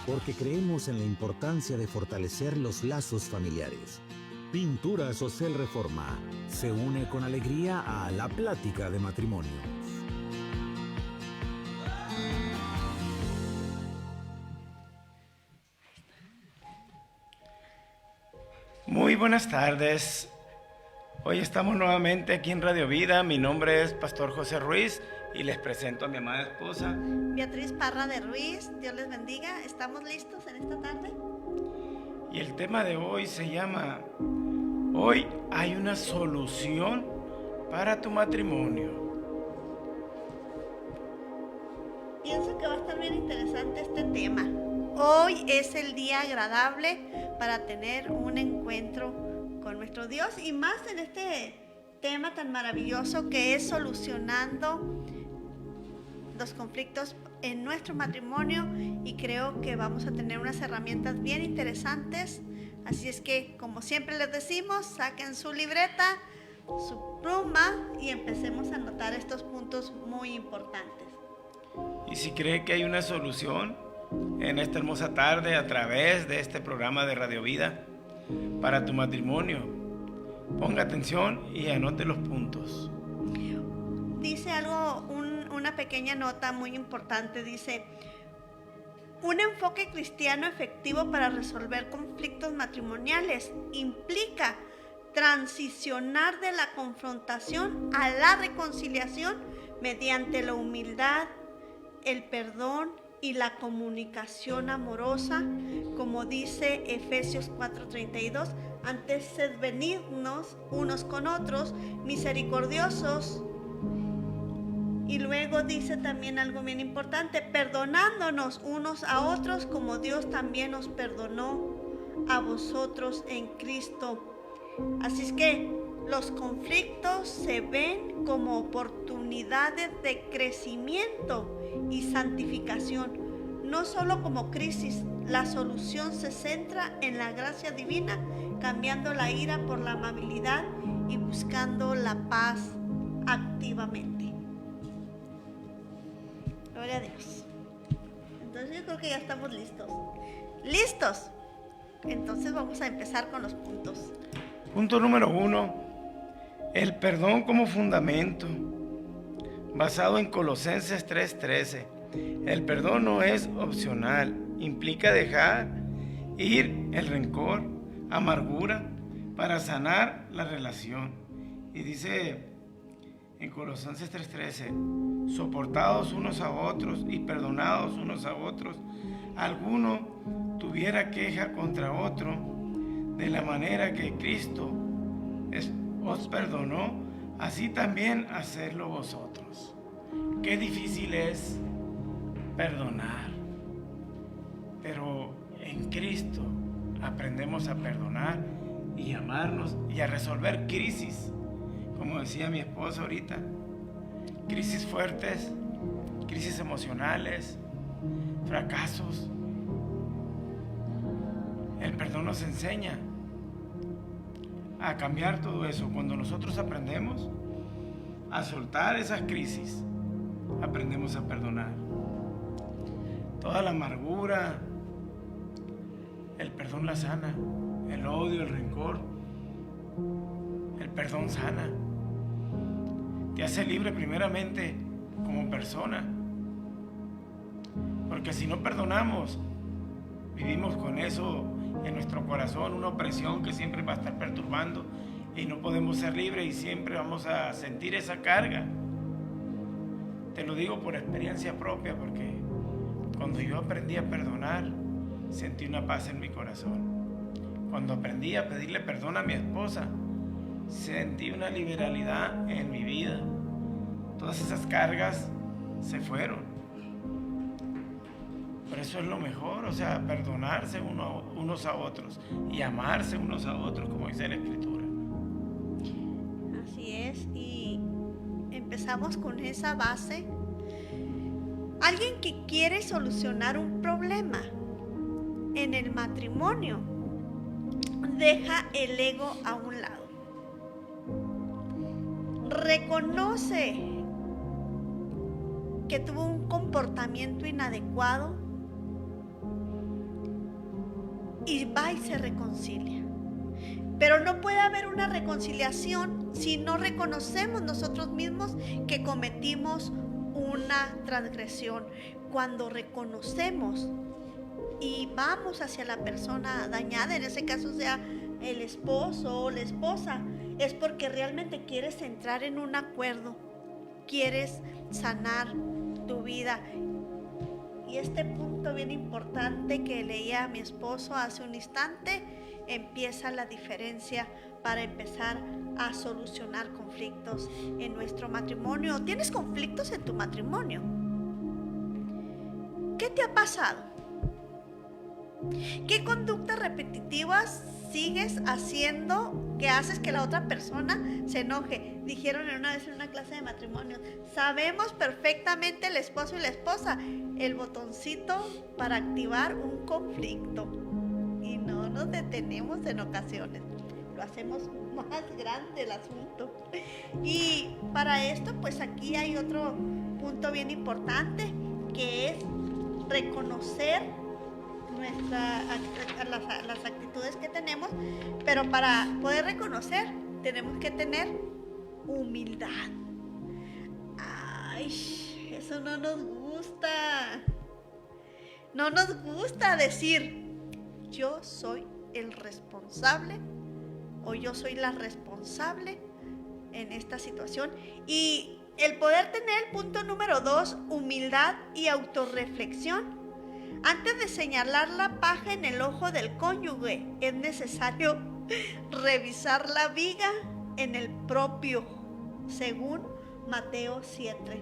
porque creemos en la importancia de fortalecer los lazos familiares. Pinturas Ocel Reforma se une con alegría a la plática de matrimonio. Muy buenas tardes. Hoy estamos nuevamente aquí en Radio Vida. Mi nombre es Pastor José Ruiz y les presento a mi amada esposa Beatriz Parra de Ruiz. Dios les bendiga. ¿Estamos listos en esta tarde? Y el tema de hoy se llama Hoy hay una solución para tu matrimonio. Pienso que va a estar bien interesante este tema. Hoy es el día agradable para tener un encuentro con nuestro Dios y más en este tema tan maravilloso que es solucionando los conflictos en nuestro matrimonio, y creo que vamos a tener unas herramientas bien interesantes. Así es que, como siempre les decimos, saquen su libreta, su pluma y empecemos a anotar estos puntos muy importantes. Y si cree que hay una solución en esta hermosa tarde a través de este programa de Radio Vida para tu matrimonio, ponga atención y anote los puntos. Dice algo, una pequeña nota muy importante, dice: un enfoque cristiano efectivo para resolver conflictos matrimoniales implica transicionar de la confrontación a la reconciliación mediante la humildad, el perdón y la comunicación amorosa, como dice Efesios 4:32, antes sed benignos unos con otros, misericordiosos. Y luego dice también algo bien importante: perdonándonos unos a otros como Dios también os perdonó a vosotros en Cristo. Así es que los conflictos se ven como oportunidades de crecimiento y santificación, no solo como crisis. La solución se centra en la gracia divina, cambiando la ira por la amabilidad y buscando la paz activamente. Gloria a Dios. Entonces yo creo que ya estamos listos. ¿Listos? Entonces vamos a empezar con los puntos. Punto número 1. El perdón como fundamento. Basado en Colosenses 3:13. El perdón no es opcional. Implica dejar ir el rencor, amargura, para sanar la relación. Y dice en Colosenses 3:13, soportados unos a otros y perdonados unos a otros, alguno tuviera queja contra otro, de la manera que Cristo os perdonó, así también hacedlo vosotros. Qué difícil es perdonar, pero en Cristo aprendemos a perdonar y amarnos y a resolver crisis. Como decía mi esposa ahorita, crisis fuertes, crisis emocionales, fracasos. El perdón nos enseña a cambiar todo eso. Cuando nosotros aprendemos a soltar esas crisis, aprendemos a perdonar. Toda la amargura, el perdón la sana. El odio, el rencor, el perdón sana. Te hace libre primeramente como persona. Porque si no perdonamos, vivimos con eso en nuestro corazón, una opresión que siempre va a estar perturbando y no podemos ser libres y siempre vamos a sentir esa carga. Te lo digo por experiencia propia, porque cuando yo aprendí a perdonar, sentí una paz en mi corazón. Cuando aprendí a pedirle perdón a mi esposa, sentí una liberalidad en mi vida. Todas esas cargas se fueron. Por eso es lo mejor, perdonarse unos a otros y amarse unos a otros, como dice la Escritura. Así es, y empezamos con esa base. Alguien que quiere solucionar un problema en el matrimonio deja el ego a un lado. Reconoce que tuvo un comportamiento inadecuado y va y se reconcilia. Pero no puede haber una reconciliación si no reconocemos nosotros mismos que cometimos una transgresión. Cuando reconocemos y vamos hacia la persona dañada, en ese caso sea el esposo o la esposa, es porque realmente quieres entrar en un acuerdo, quieres sanar tu vida. Y este punto bien importante que leía a mi esposo hace un instante, empieza la diferencia para empezar a solucionar conflictos en nuestro matrimonio. ¿Tienes conflictos en tu matrimonio? ¿Qué te ha pasado? ¿Qué conductas repetitivas sigues haciendo que haces que la otra persona se enoje? Dijeron una vez en una clase de matrimonios, sabemos perfectamente el esposo y la esposa el botoncito para activar un conflicto y no nos detenemos en ocasiones, lo hacemos más grande el asunto. Y para esto pues aquí hay otro punto bien importante, que es reconocer las actitudes que tenemos, pero para poder reconocer tenemos que tener humildad. Ay, eso no nos gusta. No nos gusta decir yo soy el responsable o yo soy la responsable en esta situación. Y el poder tener el punto número 2, humildad y autorreflexión. Antes de señalar la paja en el ojo del cónyuge, es necesario revisar la viga en el propio, según Mateo 7,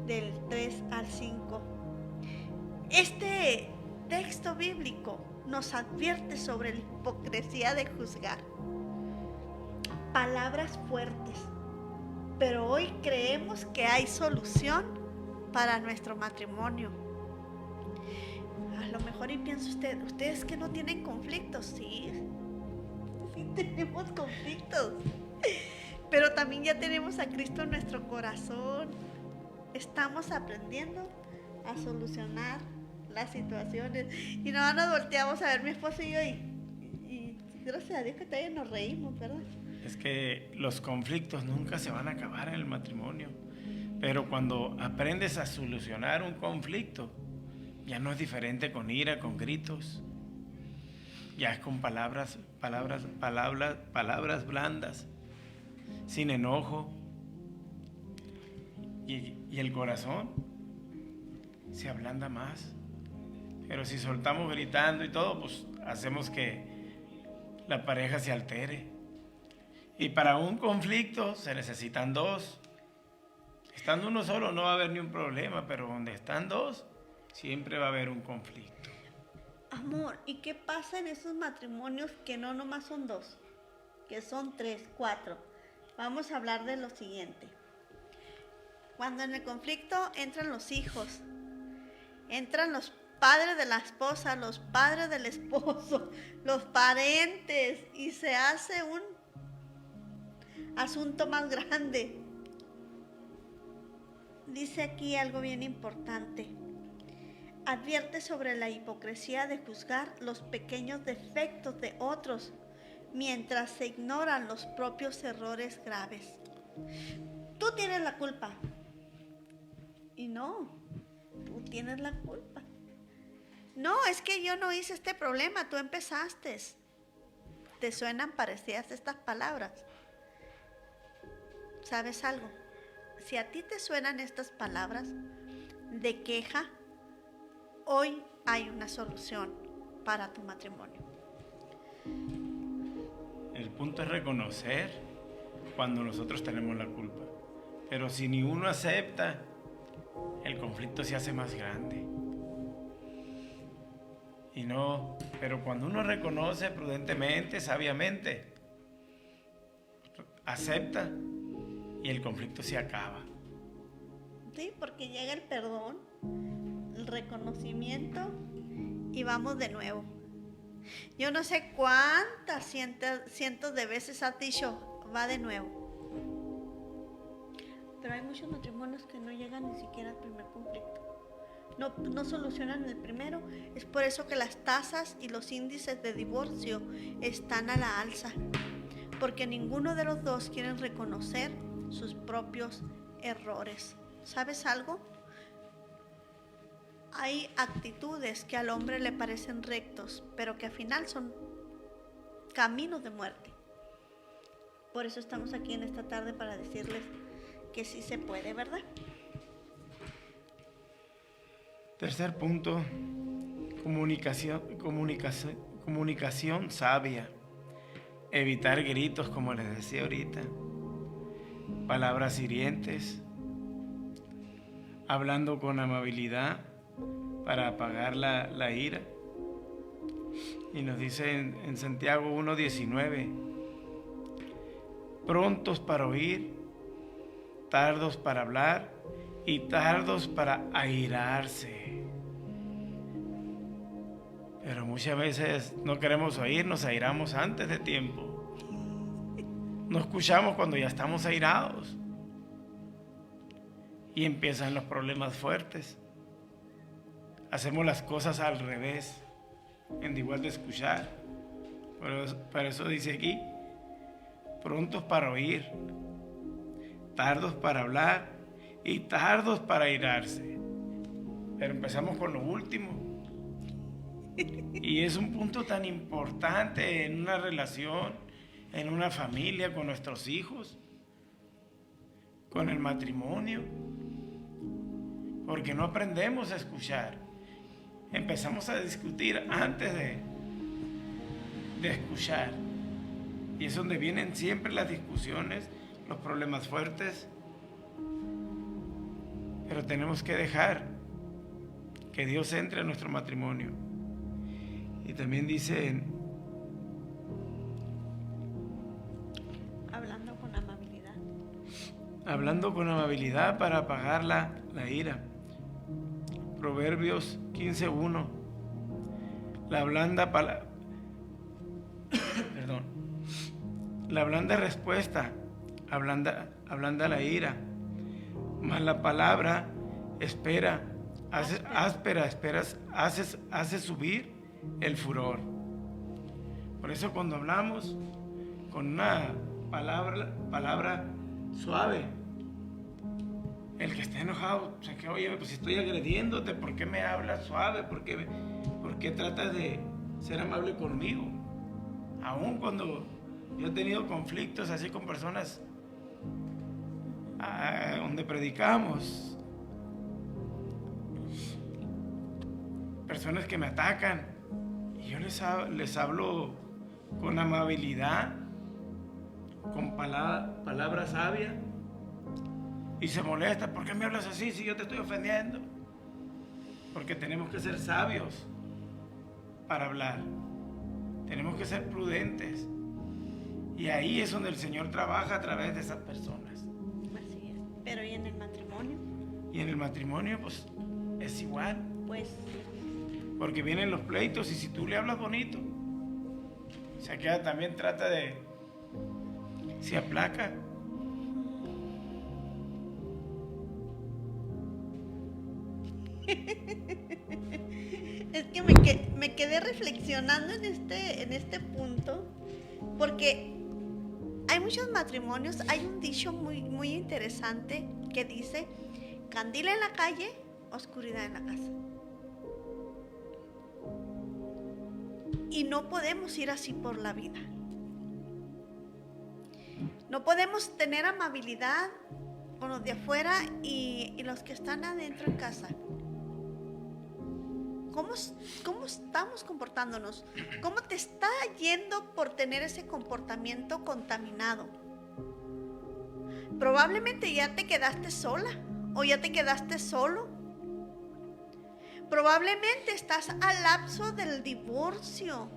del 3 al 5. Este texto bíblico nos advierte sobre la hipocresía de juzgar. Palabras fuertes, pero hoy creemos que hay solución para nuestro matrimonio. A lo mejor y piensa ustedes que no tienen conflictos. Sí tenemos conflictos, pero también ya tenemos a Cristo en nuestro corazón. Estamos aprendiendo a solucionar las situaciones y no nos volteamos a ver mi esposo y yo y gracias a Dios que todavía nos reímos, ¿verdad? Es que los conflictos nunca se van a acabar en el matrimonio, pero cuando aprendes a solucionar un conflicto, ya no es diferente con ira, con gritos, ya es con palabras blandas, sin enojo, y el corazón se ablanda más. Pero si soltamos gritando y todo, pues hacemos que la pareja se altere. Y para un conflicto se necesitan dos. Estando uno solo no va a haber ni un problema, pero donde están dos, siempre va a haber un conflicto. Amor, ¿y qué pasa en esos matrimonios que no nomás son dos? Que son 3, 4. Vamos a hablar de lo siguiente. Cuando en el conflicto entran los hijos, entran los padres de la esposa, los padres del esposo, los parientes, y se hace un asunto más grande. Dice aquí algo bien importante. Advierte sobre la hipocresía de juzgar los pequeños defectos de otros mientras se ignoran los propios errores graves. Tú tienes la culpa. Y no, tú tienes la culpa. No, es que yo no hice este problema, tú empezaste. ¿Te suenan parecidas estas palabras? ¿Sabes algo? Si a ti te suenan estas palabras de queja, hoy hay una solución para tu matrimonio. El punto es reconocer cuando nosotros tenemos la culpa. Pero si ni uno acepta, el conflicto se hace más grande. Y no, pero cuando uno reconoce prudentemente, sabiamente, acepta y el conflicto se acaba. Sí, porque llega el perdón, el reconocimiento y vamos de nuevo. Yo no sé cuántas cientos de veces has dicho, va de nuevo. Pero hay muchos matrimonios que no llegan ni siquiera al primer conflicto. no solucionan el primero. Es por eso que las tasas y los índices de divorcio están a la alza, porque ninguno de los dos quieren reconocer sus propios errores. ¿Sabes algo? Hay actitudes que al hombre le parecen rectos, pero que al final son caminos de muerte. Por eso estamos aquí en esta tarde, para decirles que sí se puede, ¿verdad? Tercer punto, comunicación sabia. Evitar gritos, como les decía ahorita. Palabras hirientes. Hablando con amabilidad para apagar la ira. Y nos dice en Santiago 1:19, prontos para oír, tardos para hablar y tardos para airarse. Pero muchas veces no queremos oír, nos airamos antes de tiempo. No escuchamos cuando ya estamos airados. Y empiezan los problemas fuertes. Hacemos las cosas al revés, en igual de escuchar. Por eso dice aquí, prontos para oír, tardos para hablar y tardos para airarse. Pero empezamos con lo último. Y es un punto tan importante en una relación, en una familia, con nuestros hijos, con el matrimonio. Porque no aprendemos a escuchar. Empezamos a discutir antes de escuchar. Y es donde vienen siempre las discusiones, los problemas fuertes. Pero tenemos que dejar que Dios entre a nuestro matrimonio. Y también dice, hablando con amabilidad. Hablando con amabilidad para apagar la ira. Proverbios 15:1. La blanda respuesta ablanda la ira, mas la palabra hace subir el furor. Por eso cuando hablamos con una palabra suave, el que está enojado se queda, oye, pues si estoy agrediéndote, ¿por qué me hablas suave? ¿Por qué tratas de ser amable conmigo? Aún cuando yo he tenido conflictos así con personas donde predicamos, personas que me atacan, y yo les hablo con amabilidad, con palabras sabias, y se molesta. ¿Por qué me hablas así si yo te estoy ofendiendo? Porque tenemos que ser sabios para hablar. Tenemos que ser prudentes. Y ahí es donde el Señor trabaja a través de esas personas. Así es. Pero ¿y en el matrimonio? Y en el matrimonio, pues, es igual. Pues Porque vienen los pleitos y si tú le hablas bonito, se queda, también trata se aplaca. es que me quedé reflexionando en este punto, porque hay muchos matrimonios. Hay un dicho muy, muy interesante que dice: candil en la calle, oscuridad en la casa. Y no podemos ir así por la vida. No podemos tener amabilidad con los de afuera y los que están adentro en casa. ¿Cómo estamos comportándonos? ¿Cómo te está yendo por tener ese comportamiento contaminado? Probablemente ya te quedaste sola o ya te quedaste solo. Probablemente estás al lapso del divorcio.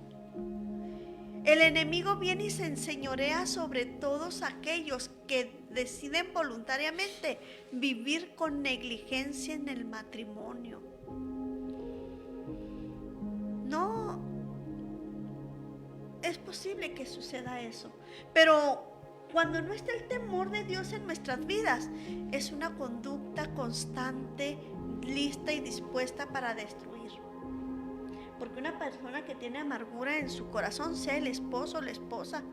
El enemigo viene y se enseñorea sobre todos aquellos que deciden voluntariamente vivir con negligencia en el matrimonio. No es posible que suceda eso, pero cuando no está el temor de Dios en nuestras vidas, es una conducta constante lista y dispuesta para destruir. Porque una persona que tiene amargura en su corazón, sea el esposo o la esposa,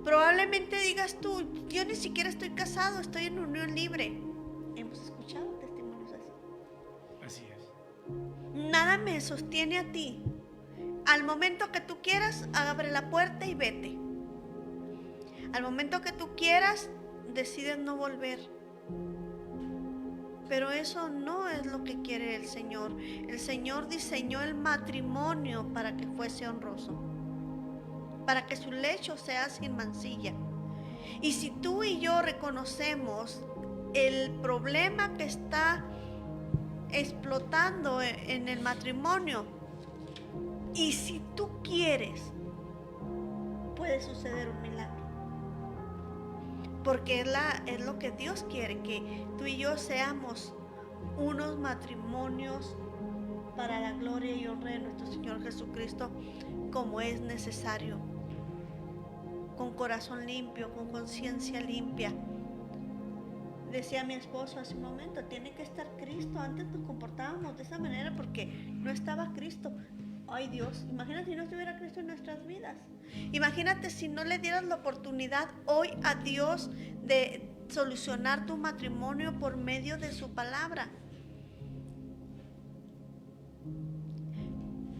probablemente digas tú, yo ni siquiera estoy casado, estoy en unión libre. Hemos escuchado testimonios así. Así es. Nada me sostiene a ti. Al momento que tú quieras, abre la puerta y vete. Al momento que tú quieras, decides no volver. Pero eso no es lo que quiere el Señor. El Señor diseñó el matrimonio para que fuese honroso, para que su lecho sea sin mancilla. Y si tú y yo reconocemos el problema que está explotando en el matrimonio, y si tú quieres, puede suceder un milagro. Porque es lo que Dios quiere, que tú y yo seamos unos matrimonios para la gloria y honra de nuestro Señor Jesucristo, como es necesario, con corazón limpio, con conciencia limpia. Decía mi esposo hace un momento, tiene que estar Cristo. Antes nos comportábamos de esa manera porque no estaba Cristo. Ay Dios, imagínate si no estuviera Cristo en nuestras vidas. Imagínate si no le dieras la oportunidad hoy a Dios de solucionar tu matrimonio por medio de su palabra.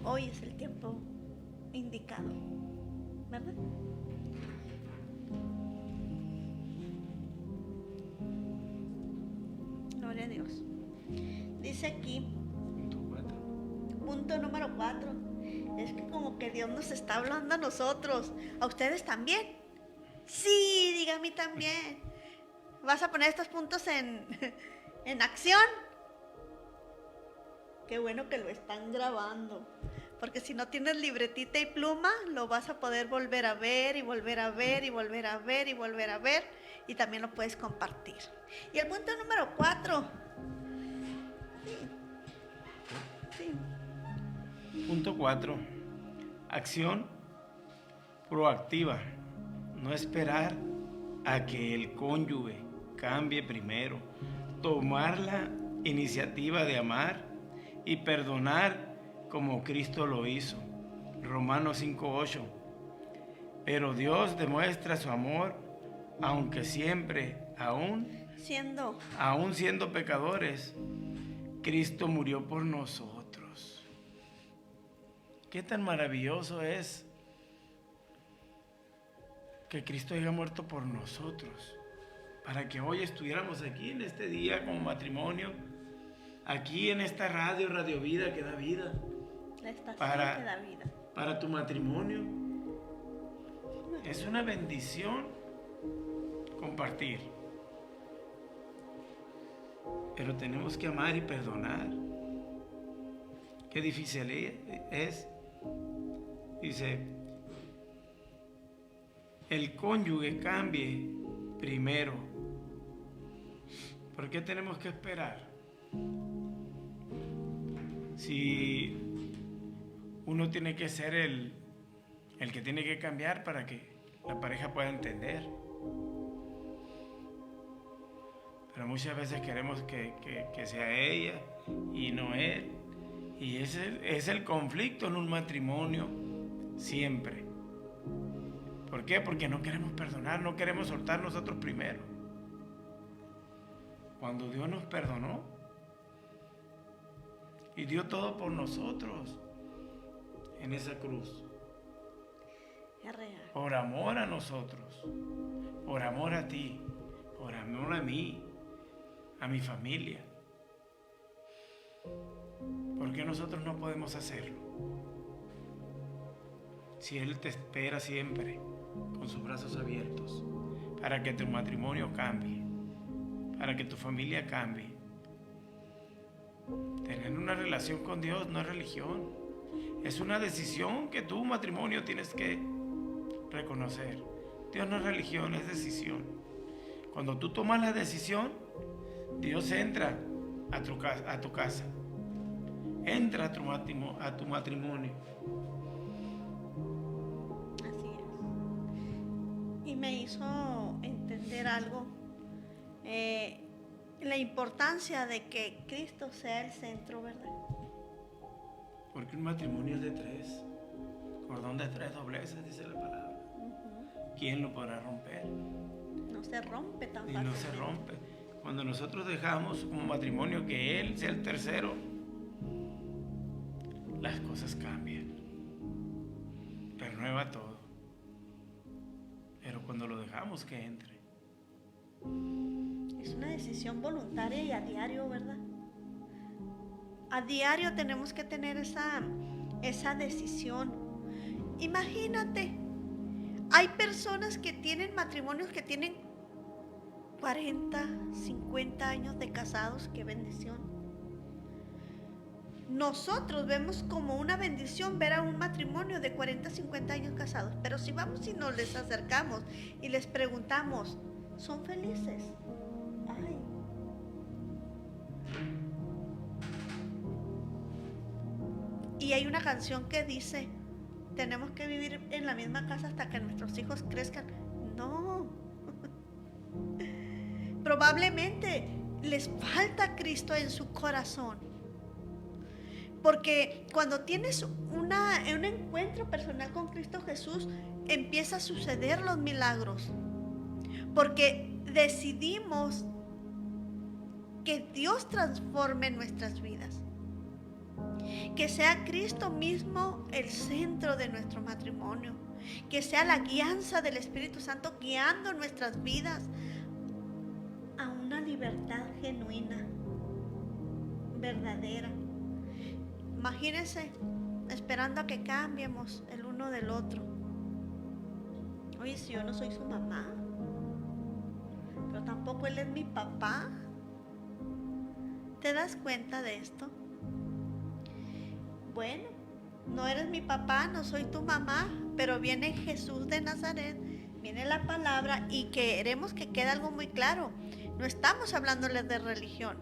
Hoy es el tiempo indicado, ¿verdad? Gloria a Dios. Dice aquí, punto número 4. Es que como que Dios nos está hablando a nosotros. ¿A ustedes también? Sí, diga a mí también. ¿Vas a poner estos puntos en acción? Qué bueno que lo están grabando. Porque si no tienes libretita y pluma, lo vas a poder volver a ver y volver a ver y volver a ver y volver a ver. Y también lo puedes compartir. Y el punto número 4. Sí. Punto 4. Acción proactiva. No esperar a que el cónyuge cambie primero. Tomar la iniciativa de amar y perdonar como Cristo lo hizo. Romanos 5:8. Pero Dios demuestra su amor, aunque siempre, aún siendo pecadores, Cristo murió por nosotros. Qué tan maravilloso es que Cristo haya muerto por nosotros, para que hoy estuviéramos aquí en este día como matrimonio, aquí en esta Radio Vida que da vida. La estación que da vida. Para tu matrimonio. Es una bendición compartir. Pero tenemos que amar y perdonar. Qué difícil es. Dice, el cónyuge cambie primero. ¿Por qué tenemos que esperar? Si uno tiene que ser el que tiene que cambiar para que la pareja pueda entender. Pero muchas veces queremos que sea ella y no él. Y ese es el conflicto en un matrimonio siempre. ¿Por qué? Porque no queremos perdonar, no queremos soltar nosotros primero. Cuando Dios nos perdonó y dio todo por nosotros en esa cruz. Es real. Por amor a nosotros, por amor a ti, por amor a mí, a mi familia. ¿Por qué nosotros no podemos hacerlo? Si Él te espera siempre con sus brazos abiertos para que tu matrimonio cambie, para que tu familia cambie. Tener una relación con Dios no es religión, es una decisión que tu matrimonio tienes que reconocer. Dios no es religión, es decisión. Cuando tú tomas la decisión, Dios entra a tu casa, entra a tu matrimonio. Así es. Y me hizo entender algo. la importancia de que Cristo sea el centro, ¿verdad? Porque un matrimonio es de tres. Cordón de tres dobleces, dice la palabra. ¿Quién lo podrá romper? No se rompe tan Y fácil. no se rompe. Cuando nosotros dejamos como matrimonio que Él sea el tercero, las cosas cambian. Renueva todo. Pero cuando lo dejamos que entre. Es una decisión voluntaria y a diario, ¿verdad? A diario tenemos que tener esa decisión. Imagínate, hay personas que tienen matrimonios que tienen 40, 50 años de casados. ¡Qué bendición! Nosotros vemos como una bendición ver a un matrimonio de 40, 50 años casados. Pero si vamos y nos les acercamos y les preguntamos, ¿son felices? Ay. Y hay una canción que dice, tenemos que vivir en la misma casa hasta que nuestros hijos crezcan. No. Probablemente les falta Cristo en su corazón. Porque cuando tienes un encuentro personal con Cristo Jesús, empieza a suceder los milagros. Porque decidimos que Dios transforme nuestras vidas. Que sea Cristo mismo el centro de nuestro matrimonio. Que sea la guianza del Espíritu Santo guiando nuestras vidas a una libertad genuina, verdadera. Imagínense esperando a que cambiemos el uno del otro. Oye, si yo no soy su mamá, pero tampoco él es mi papá. ¿Te das cuenta de esto? Bueno, no eres mi papá, no soy tu mamá, pero viene Jesús de Nazaret, viene la palabra y queremos que quede algo muy claro. No estamos hablándoles de religión,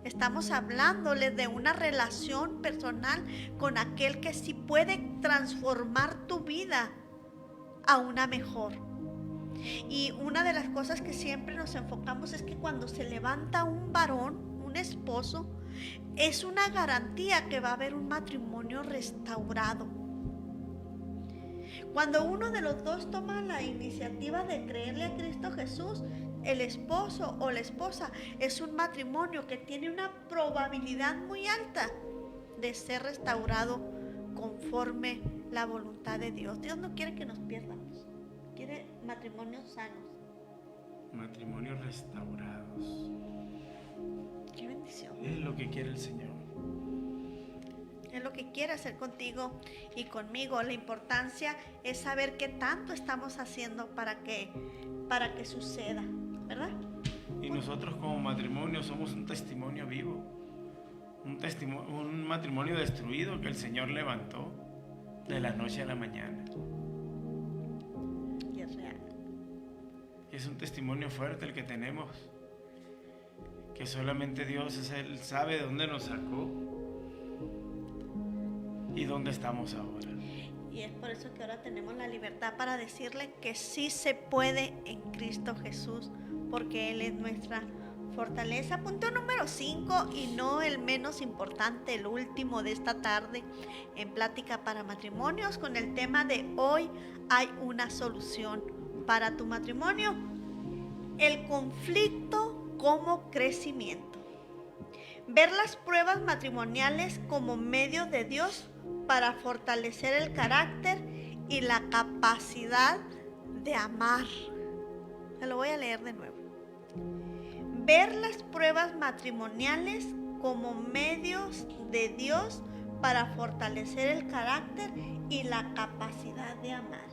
estamos hablándoles de una relación personal con aquel que sí puede transformar tu vida a una mejor. Y una de las cosas que siempre nos enfocamos es que cuando se levanta un varón, un esposo, es una garantía que va a haber un matrimonio restaurado. Cuando uno de los dos toma la iniciativa de creerle a Cristo Jesús, el esposo o la esposa es un matrimonio que tiene una probabilidad muy alta de ser restaurado conforme la voluntad de Dios. Dios no quiere que nos pierdamos, quiere matrimonios sanos. Matrimonios restaurados. Qué bendición. Es lo que quiere el Señor. Es lo que quiere hacer contigo y conmigo. La importancia es saber qué tanto estamos haciendo para que suceda, ¿verdad? Y nosotros como matrimonio somos un testimonio vivo. Un matrimonio destruido que el Señor levantó de la noche a la mañana. Y es real. Es un testimonio fuerte el que tenemos. Que solamente Dios Él sabe de dónde nos sacó y dónde estamos ahora. Y es por eso que ahora tenemos la libertad para decirle que sí se puede en Cristo Jesús, porque Él es nuestra fortaleza. Punto número 5, y no el menos importante, el último de esta tarde en Plática para Matrimonios, con el tema de hoy: hay una solución para tu matrimonio. El conflicto como crecimiento. Ver las pruebas matrimoniales como medio de Dios para fortalecer el carácter y la capacidad de amar. Se lo voy a leer de nuevo. Ver las pruebas matrimoniales como medios de Dios para fortalecer el carácter y la capacidad de amar.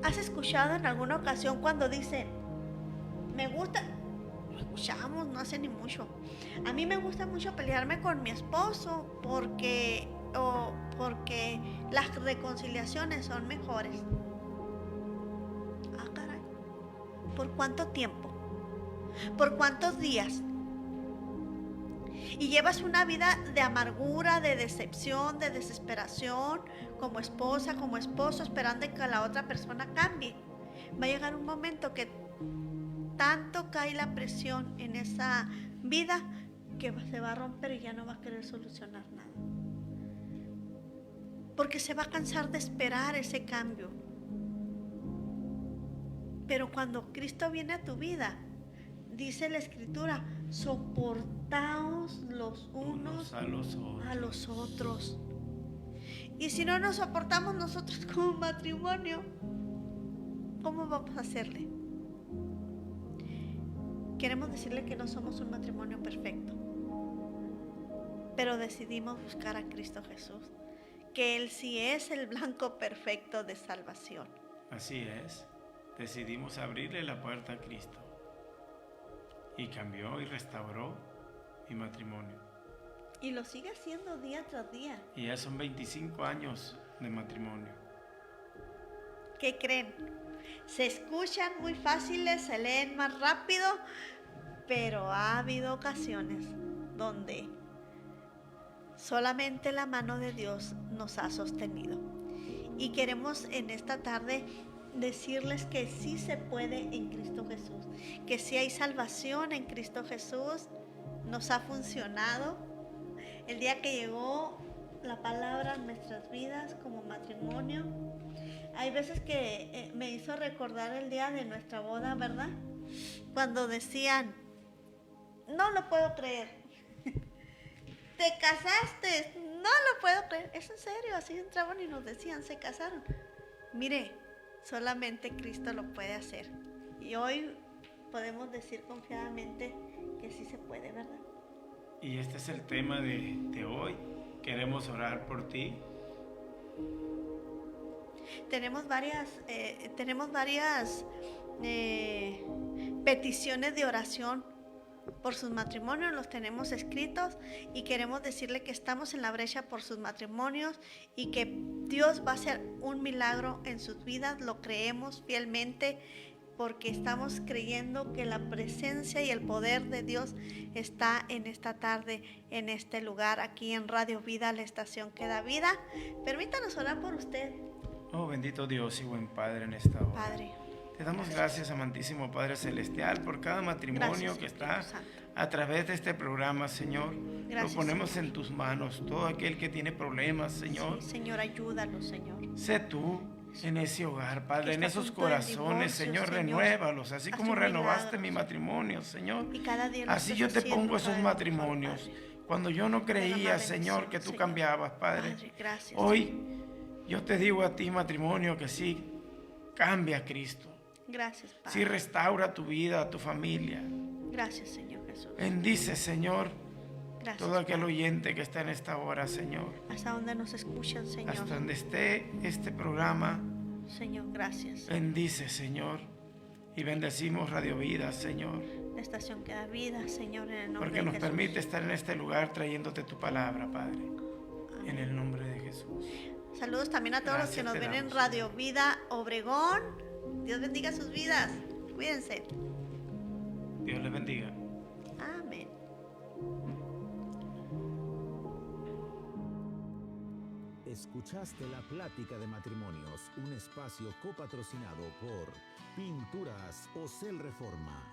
¿Has escuchado en alguna ocasión cuando dicen, me gusta? Lo escuchamos no hace ni mucho. A mí me gusta mucho pelearme con mi esposo porque las reconciliaciones son mejores. Ah, caray. ¿Por cuánto tiempo? ¿Por cuántos días? Y llevas una vida de amargura, de decepción, de desesperación, como esposa, como esposo, esperando que la otra persona cambie. Va a llegar un momento que tanto cae la presión en esa vida que se va a romper y ya no va a querer solucionar nada. Porque se va a cansar de esperar ese cambio. Pero cuando Cristo viene a tu vida, dice la Escritura, soportaos los unos a los otros. Y si no nos soportamos nosotros como matrimonio, ¿cómo vamos a hacerle? Queremos decirle que no somos un matrimonio perfecto, pero decidimos buscar a Cristo Jesús, que Él sí es el blanco perfecto de salvación. Así es, decidimos abrirle la puerta a Cristo y cambió y restauró mi matrimonio. Y lo sigue haciendo día tras día. Y ya son 25 años de matrimonio. ¿Qué creen? Se escuchan muy fáciles, se leen más rápido, pero ha habido ocasiones donde solamente la mano de Dios nos ha sostenido. Y queremos en esta tarde decirles que sí se puede en Cristo Jesús, que sí hay salvación en Cristo Jesús. Nos ha funcionado. El día que llegó la palabra en nuestras vidas como matrimonio, hay veces que me hizo recordar el día de nuestra boda, ¿verdad? Cuando decían, no lo puedo creer, te casaste, no lo puedo creer, es en serio, así entraban y nos decían, se casaron. Mire, solamente Cristo lo puede hacer. Y hoy podemos decir confiadamente que sí se puede, ¿verdad? Y este es el tema de hoy. Queremos orar por ti. Tenemos varias peticiones de oración por sus matrimonios, los tenemos escritos y queremos decirle que estamos en la brecha por sus matrimonios y que Dios va a hacer un milagro en sus vidas, lo creemos fielmente porque estamos creyendo que la presencia y el poder de Dios está en esta tarde, en este lugar, aquí en Radio Vida, la estación que da vida. Permítanos orar por usted. Oh, bendito Dios y buen Padre en esta hora. Padre, te damos gracias, amantísimo Padre Celestial, por cada matrimonio que está a través de este programa, Señor. Gracias, lo ponemos Señor. En tus manos, todo aquel que tiene problemas, Señor. Sí, Señor, ayúdalo, Señor. Sé tú en ese hogar, Padre, en esos corazones, divorcio, Señor, renuévalos, así haz como un renovaste milagro, mi matrimonio, Señor. Y cada día Así yo te pongo esos matrimonios. Cuando yo no creía, Señor, que tú cambiabas, Padre. Gracias, Hoy yo te digo a ti, matrimonio, que sí, cambia Cristo. Gracias, Padre. Sí, restaura tu vida, a tu familia. Gracias, Señor Jesús. Bendice, Señor, Gracias, todo aquel Padre. oyente que está en esta hora, Señor. Hasta donde nos escuchan, Señor. Hasta donde esté este programa. Señor, gracias. Bendice, Señor. Y bendecimos Radio Vida, Señor. La estación que da vida, Señor, en el nombre Porque de nos Jesús. permite estar en este lugar trayéndote tu palabra, Padre. En el nombre de Jesús. Saludos también a todos los que Gracias nos te ven en damos, Radio Vida Obregón. Dios bendiga sus vidas. Cuídense. Dios les bendiga. Amén. Escuchaste La Plática de Matrimonios, un espacio copatrocinado por Pinturas Ocel Reforma.